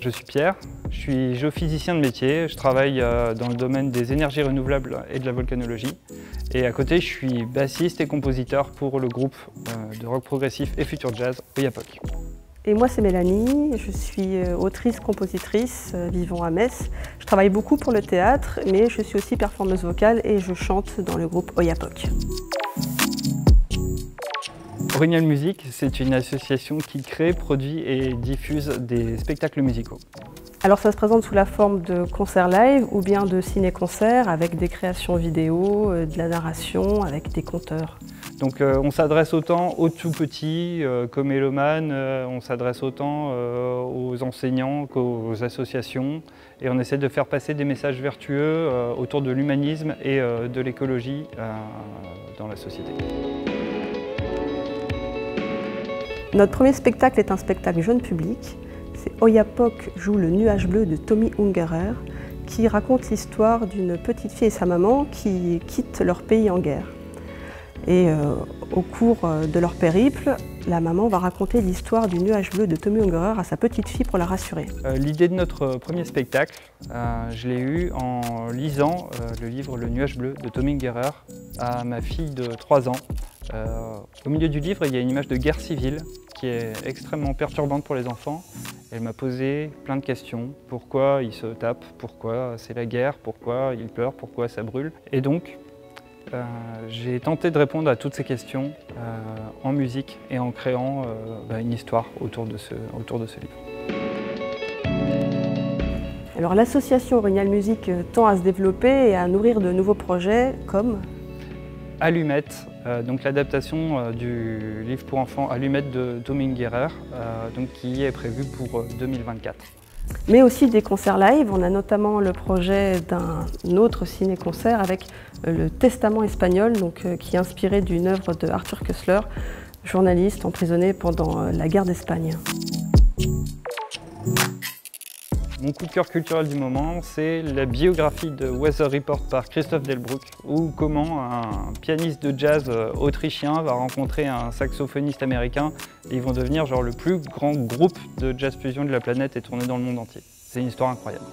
Je suis Pierre, je suis géophysicien de métier, je travaille dans le domaine des énergies renouvelables et de la volcanologie. Et à côté, je suis bassiste et compositeur pour le groupe de rock progressif et future jazz Oyapok. Et moi c'est Mélanie, je suis autrice-compositrice vivant à Metz. Je travaille beaucoup pour le théâtre, mais je suis aussi performeuse vocale et je chante dans le groupe Oyapok. Orignal Music, c'est une association qui crée, produit et diffuse des spectacles musicaux. Alors ça se présente sous la forme de concerts live ou bien de ciné-concerts avec des créations vidéo, de la narration, avec des conteurs. Donc on s'adresse autant aux tout petits qu'aux mélomanes, on s'adresse autant aux enseignants qu'aux associations et on essaie de faire passer des messages vertueux autour de l'humanisme et de l'écologie dans la société. Notre premier spectacle est un spectacle jeune public. C'est Oyapok joue le nuage bleu de Tommy Ungerer qui raconte l'histoire d'une petite fille et sa maman qui quittent leur pays en guerre. Et au cours de leur périple, la maman va raconter l'histoire du nuage bleu de Tommy Ungerer à sa petite fille pour la rassurer. L'idée de notre premier spectacle, je l'ai eue en lisant le livre Le nuage bleu de Tommy Ungerer à ma fille de 3 ans. Au milieu du livre, il y a une image de guerre civile qui est extrêmement perturbante pour les enfants. Elle m'a posé plein de questions. Pourquoi ils se tapent? Pourquoi c'est la guerre? Pourquoi ils pleurent? Pourquoi ça brûle? Et donc, j'ai tenté de répondre à toutes ces questions en musique et en créant une histoire autour de ce livre. Alors l'association Orignal Music tend à se développer et à nourrir de nouveaux projets comme Allumette, donc l'adaptation du livre pour enfants Allumette de Tommy Ungerer, qui est prévu pour 2024. Mais aussi des concerts live. On a notamment le projet d'un autre ciné-concert avec le Testament espagnol, qui est inspiré d'une œuvre de Arthur Koestler, journaliste emprisonné pendant la guerre d'Espagne. Mon coup de cœur culturel du moment, c'est la biographie de Weather Report par Christoph Delbrück, ou comment un pianiste de jazz autrichien va rencontrer un saxophoniste américain et ils vont devenir genre le plus grand groupe de jazz fusion de la planète et tourner dans le monde entier. C'est une histoire incroyable.